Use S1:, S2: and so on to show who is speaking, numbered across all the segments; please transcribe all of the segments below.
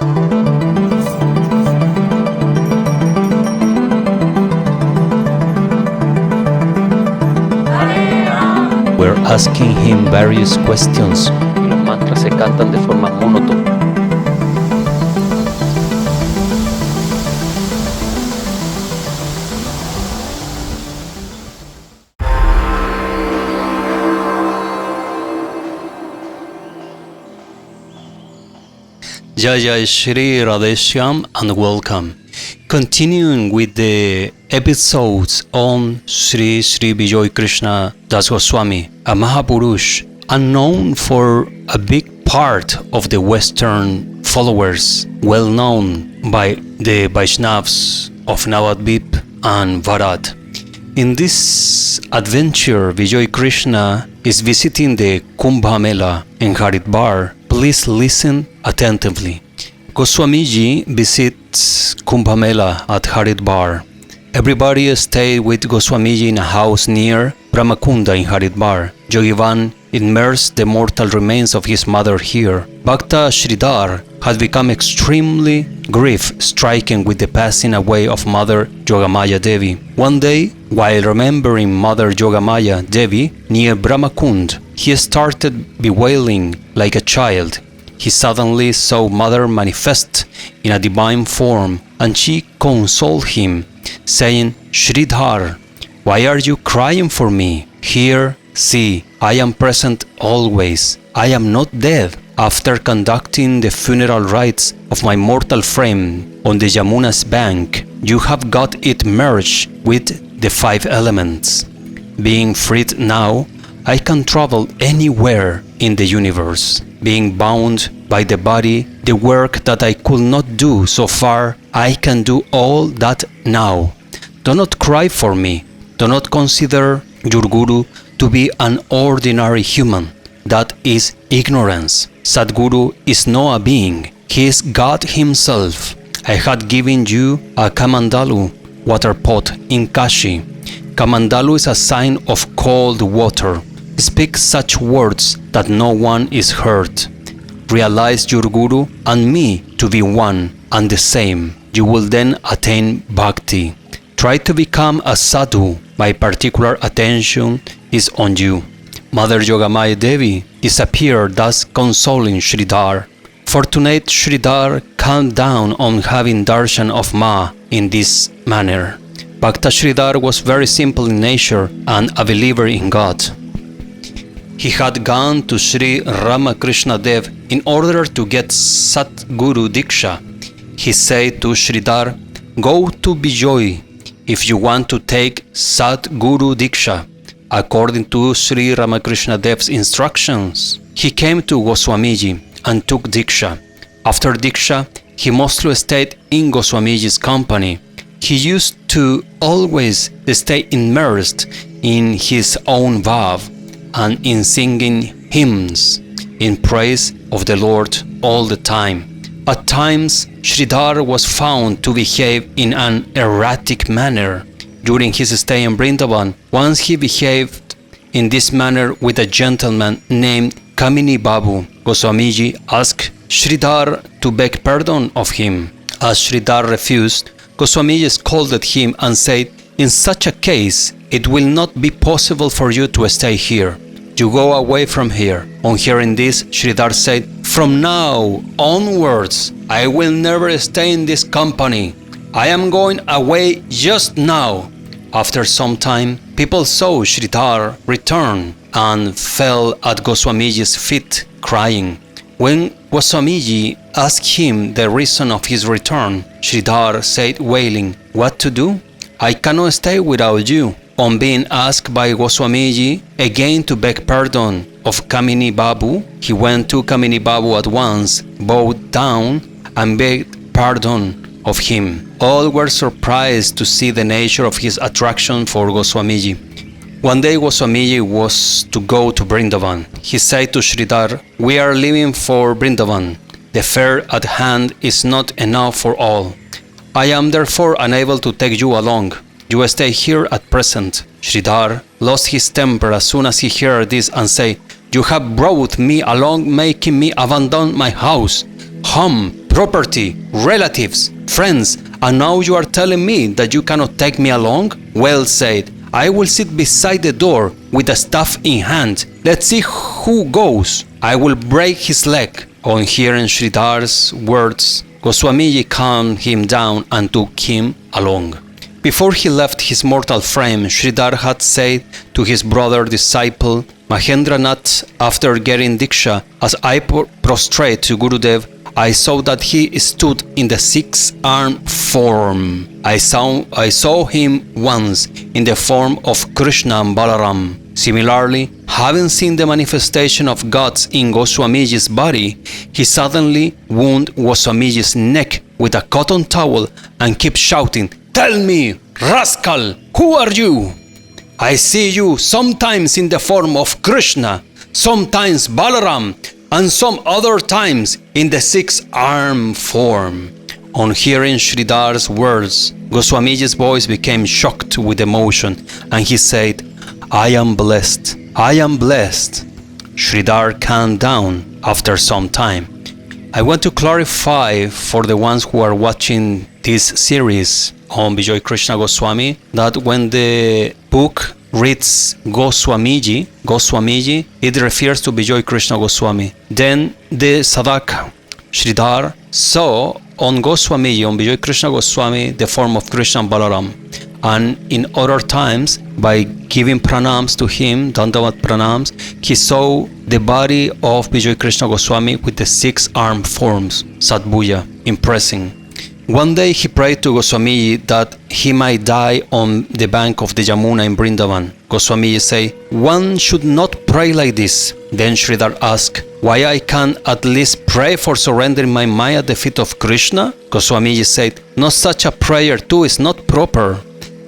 S1: We're asking him various questions. Los mantras se cantan de forma monótona. Jay Sri Radheshyam and welcome. Continuing with the episodes on Sri Bijoy Krishna Goswami, a Mahapurush, unknown for a big part of the Western followers, well known by the Vaishnavas of Navadvip and Bharat. In this adventure, Bijoy Krishna is visiting the Kumbhmela in Haridwar. Please listen attentively. Goswamiji visits Kumbhmela at Haridwar. Everybody stayed with Goswamiji in a house near Brahmakunda in Haridwar. Yogivan immersed the mortal remains of his mother here. Bhakta Sridhar had become extremely grief-stricken with the passing away of Mother Yogamaya Devi. One day, while remembering Mother Yogamaya Devi near Brahmakund, he started bewailing like a child. He suddenly saw Mother manifest in a divine form, and she consoled him, saying, "Sridhar, why are you crying for me? Here, see, I am present always. I am not dead." After conducting the funeral rites of my mortal frame on the Yamuna's bank, you have got it merged with the 5 elements. Being freed now, I can travel anywhere in the universe. Being bound by the body, the work that I could not do so far, I can do all that now. Do not cry for me. Do not consider your Guru to be an ordinary human. That is ignorance. Sadguru is not a being. He is God himself. I had given you a Kamandalu water pot in Kashi. Kamandalu is a sign of cold water. Speak such words that no one is hurt. Realize your Guru and me to be one and the same. You will then attain bhakti. Try to become a sadhu. My particular attention is on you. Mother Yogamaya Devi disappeared, thus consoling Sridhar. Fortunate Sridhar calmed down on having darshan of Ma in this manner. Bhakta Sridhar was very simple in nature and a believer in God. He had gone to Sri Ramakrishna Dev in order to get Satguru Diksha. He said to Sridhar, "Go to Bijoy if you want to take Satguru Diksha." According to Sri Ramakrishna Dev's instructions, he came to Goswamiji and took Diksha. After Diksha, he mostly stayed in Goswamiji's company. He used to always stay immersed in his own bhav and in singing hymns in praise of the Lord all the time. At times, Sridhar was found to behave in an erratic manner. During his stay in Vrindavan, once he behaved in this manner with a gentleman named Kamini Babu. Goswamiji asked Sridhar to beg pardon of him. As Sridhar refused, Goswamiji scolded him and said, "In such a case, it will not be possible for you to stay here. You go away from here." On hearing this, Sridhar said, "From now onwards, I will never stay in this company. I am going away just now." After some time, people saw Sridhar return and fell at Goswamiji's feet, crying. When Goswamiji asked him the reason of his return, Sridhar said, wailing, "What to do? I cannot stay without you." On being asked by Goswamiji again to beg pardon of Kamini Babu, he went to Kamini Babu at once, bowed down, and begged pardon of him. All were surprised to see the nature of his attraction for Goswamiji. One day Goswamiji was to go to Vrindavan. He said to Sridhar, "We are leaving for Vrindavan. The fare at hand is not enough for all. I am therefore unable to take you along. You stay here at present." Sridhar lost his temper as soon as he heard this and said, "You have brought me along, making me abandon my house, home, property, relatives, friends, and now you are telling me that you cannot take me along? Well said. I will sit beside the door with a staff in hand. Let's see who goes. I will break his leg. On hearing Sridhar's words, Goswamiji calmed him down and took him along. Before he left his mortal frame, Sridhar had said to his brother disciple Mahendranath after getting Diksha, as I prostrate to Gurudev, I saw that he stood in the six-armed form. I saw him once in the form of Krishna and Balaram. Similarly, having seen the manifestation of gods in Goswamiji's body, he suddenly wound Goswamiji's neck with a cotton towel and kept shouting, "Tell me, rascal, who are you? I see you sometimes in the form of Krishna, sometimes Balaram, and some other times in the six-armed form." On hearing Sridhar's words, Goswamiji's voice became shocked with emotion, and he said, "I am blessed, I am blessed." Sridhar calmed down after some time. I want to clarify for the ones who are watching this series on Bijoy Krishna Goswami that when the book reads Goswamiji, it refers to Bijoy Krishna Goswami. Then the sadhaka, Sridhar, saw on Goswamiji, on Bijoy Krishna Goswami, the form of Krishna and Balaram. And in other times, by giving pranams to him, Dandavat pranams, he saw the body of Bijoy Krishna Goswami with the six-armed forms, Sadbuja, impressing. One day he prayed to Goswamiji that he might die on the bank of the Yamuna in Vrindavan. Goswamiji said, "One should not pray like this." Then Sridhar asked, "Why I can at least pray for surrendering my mind at the feet of Krishna?" Goswamiji said, "No, such a prayer too is not proper.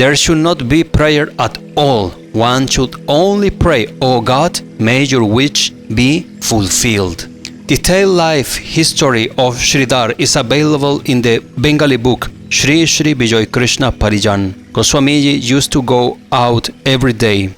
S1: There should not be prayer at all. One should only pray, 'O God, may your wish be fulfilled.'" Detailed life history of Sridhar is available in the Bengali book Sri Sri Bijoy Krishna Parijan. Goswamiji used to go out every day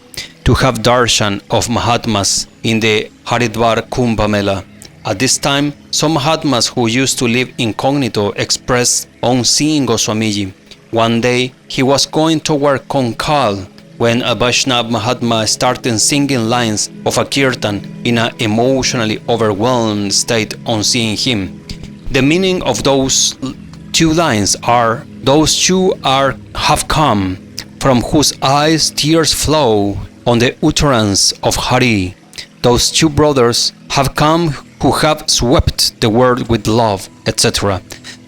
S1: to have darshan of Mahatmas in the Haridwar Kumbhmela. At this time, some Mahatmas who used to live incognito expressed on seeing Goswamiji. One day, he was going toward Konkal when a Vaishnava Mahatma started singing lines of a kirtan in an emotionally overwhelmed state on seeing him. The meaning of those two lines are, "Those two have come, from whose eyes tears flow on the utterance of Hari. Those two brothers have come who have swept the world with love," etc.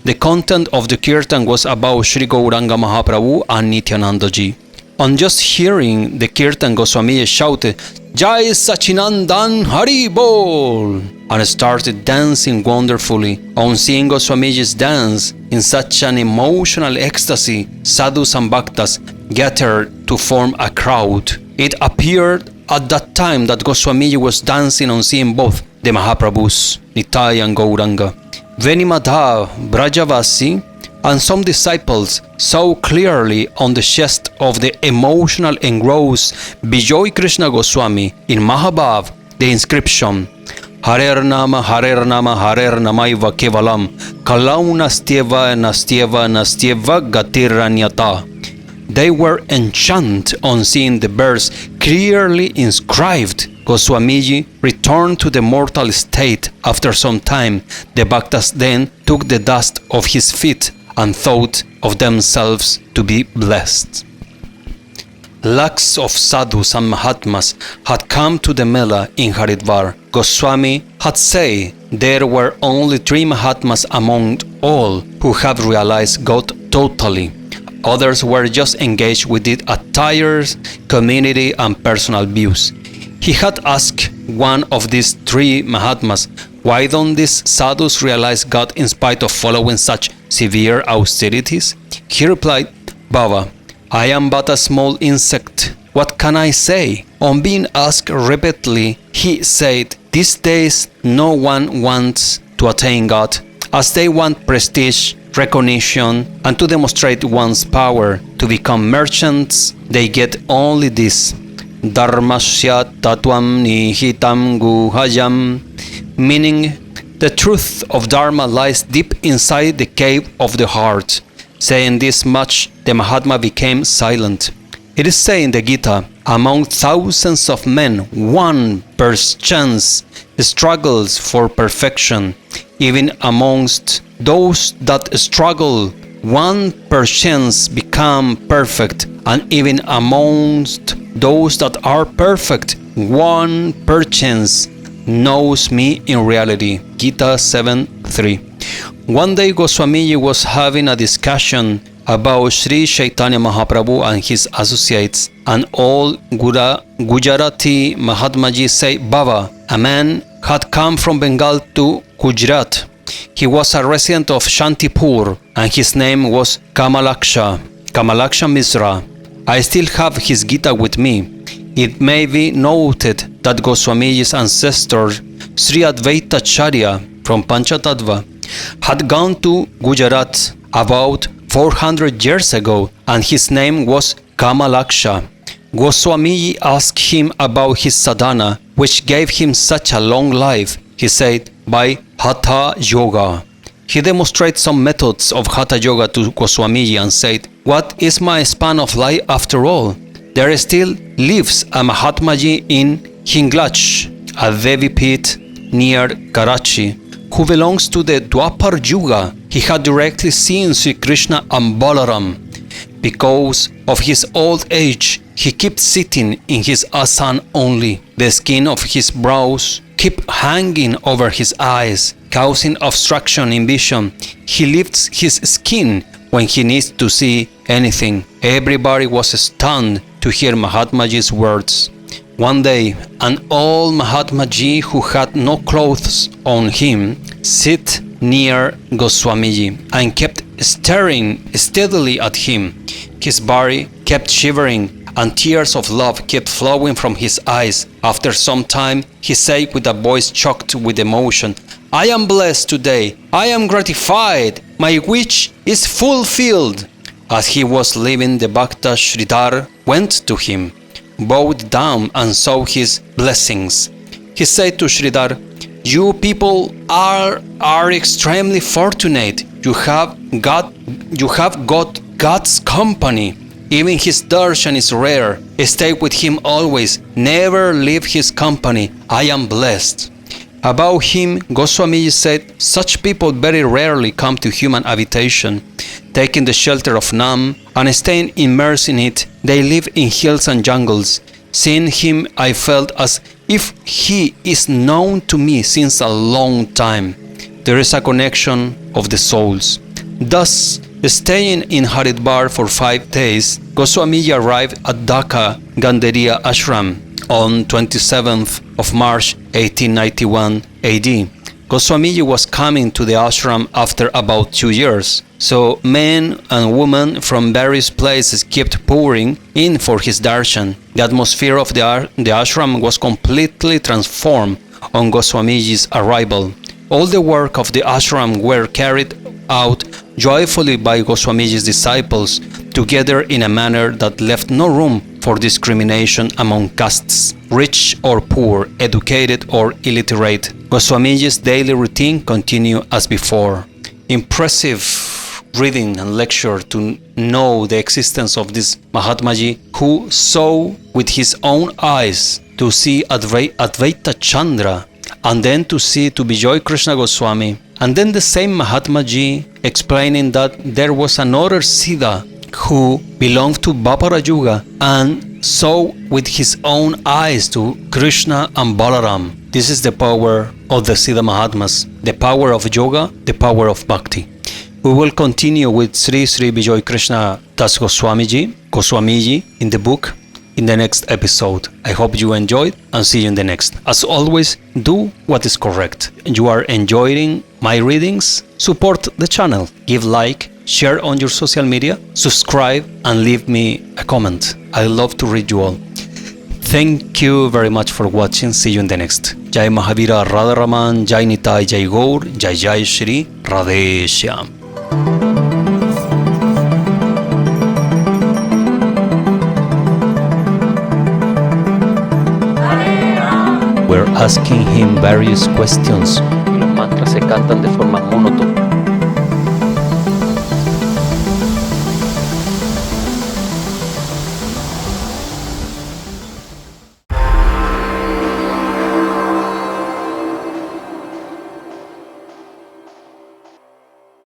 S1: The content of the kirtan was about Sri Gauranga Mahaprabhu and Nityananda Ji. On just hearing the kirtan, Goswami shouted, "Jai Sachinandan Hari Bol!" and started dancing wonderfully. On seeing Goswamiji's dance in such an emotional ecstasy, sadhus and bhaktas gathered to form a crowd. It appeared at that time that Goswamiji was dancing on seeing both the Mahaprabhus, Nitai and Gauranga. Venimadhav, Brajavasi, and some disciples saw clearly on the chest of the emotional engrossed Bijoy Krishna Goswami in Mahabhav the inscription, Harer Nama, Harer Nama, Harer Namaiva Kevalam, Kalau Nastyeva, Nastyeva, Nastyeva Gatiranyata. They were enchanted on seeing the verse clearly inscribed. Goswamiji returned to the mortal state after some time. The Bhaktas then took the dust of his feet and thought of themselves to be blessed. Lakhs of sadhus and mahatmas had come to the Mela in Haridwar. Goswami had said there were only 3 mahatmas among all who have realized God totally. Others were just engaged with the attires, community and personal views. He had asked one of these 3 mahatmas, "Why don't these sadhus realize God in spite of following such severe austerities?" He replied, "Baba, I am but a small insect. What can I say?" On being asked repeatedly, he said, "These days no one wants to attain God, as they want prestige, recognition, and to demonstrate one's power. To become merchants, they get only this. Dharmasya tatvam nihitam guhayam," meaning The truth of Dharma lies deep inside the cave of the heart. Saying this much, the Mahatma became silent. It is said in the Gita, among thousands of men, one perchance struggles for perfection. Even amongst those that struggle, one perchance become perfect, and even amongst those that are perfect, one perchance knows me in reality. Gita 7:3. One day Goswamiji was having a discussion about Sri Chaitanya Mahaprabhu and his associates, and all Gujarati Mahatmaji said, Baba, a man had come from Bengal to Gujarat. He was a resident of Shantipur, and his name was Kamalaksha Misra. I still have his Gita with me. It may be noted that Goswamiji's ancestor, Sri Advaitacharya from Panchatattva, had gone to Gujarat about 400 years ago, and his name was Kamalaksha. Goswamiji asked him about his sadhana, which gave him such a long life. He said, by Hatha Yoga. He demonstrated some methods of Hatha Yoga to Goswamiji and said, what is my span of life after all? There still lives a Mahatmaji in Hinglach, a Devi pit near Karachi, who belongs to the Dwapar Yuga. He had directly seen Sri Krishna and Balaram. Because of his old age, he kept sitting in his asan only. The skin of his brows kept hanging over his eyes, causing obstruction in vision. He lifts his skin when he needs to see anything. Everybody was stunned to hear Mahatmaji's words. One day, an old Mahatmaji who had no clothes on him sat near Goswamiji and kept staring steadily at him. His body kept shivering and tears of love kept flowing from his eyes. After some time, he said with a voice choked with emotion, I am blessed today. I am gratified. My wish is fulfilled. As he was leaving, the Bhakta Sridhar went to him, bowed down and saw his blessings. He said to Sridhar, you people are extremely fortunate. You have got God's company. Even his darshan is rare. Stay with him always. Never leave his company. I am blessed. About him, Goswamiji said, such people very rarely come to human habitation. Taking the shelter of Nam and staying immersed in it, they live in hills and jungles. Seeing him, I felt as if he is known to me since a long time. There is a connection of the souls. Thus, staying in Haridwar for 5 days, Goswamiji arrived at Dhaka Ganderia Ashram on 27th of March 1891 AD. Goswamiji was coming to the ashram after about 2 years, so men and women from various places kept pouring in for his darshan. The atmosphere of the ashram was completely transformed on Goswamiji's arrival. All the work of the ashram were carried out joyfully by Goswamiji's disciples, together in a manner that left no room for discrimination among castes, rich or poor, educated or illiterate. Goswamiji's daily routine continued as before. Impressive reading and lecture to know the existence of this Mahatmaji who saw with his own eyes to see Advaita Chandra, and then to Bijoy Krishna Goswami, and then the same Mahatmaji explaining that there was another Siddha who belonged to Dwapara Yuga and saw with his own eyes to Krishna and Balaram. This is the power of the Siddha Mahatmas, the power of yoga, the power of bhakti. We will continue with Sri Bijoy Krishna Goswamiji in the book in the next episode. I hope you enjoyed and see you in the next. As always, do what is correct. You are enjoying my readings? Support the channel. Give like, share on your social media, subscribe and leave me a comment. I love to read you all. Thank you very much for watching. See you in the next. Jai Mahavira Radharaman, Jai Nitai, Jai Gaur, Jai Sri Radheshyam. We're asking him various questions. Los mantras
S2: encanta el deforme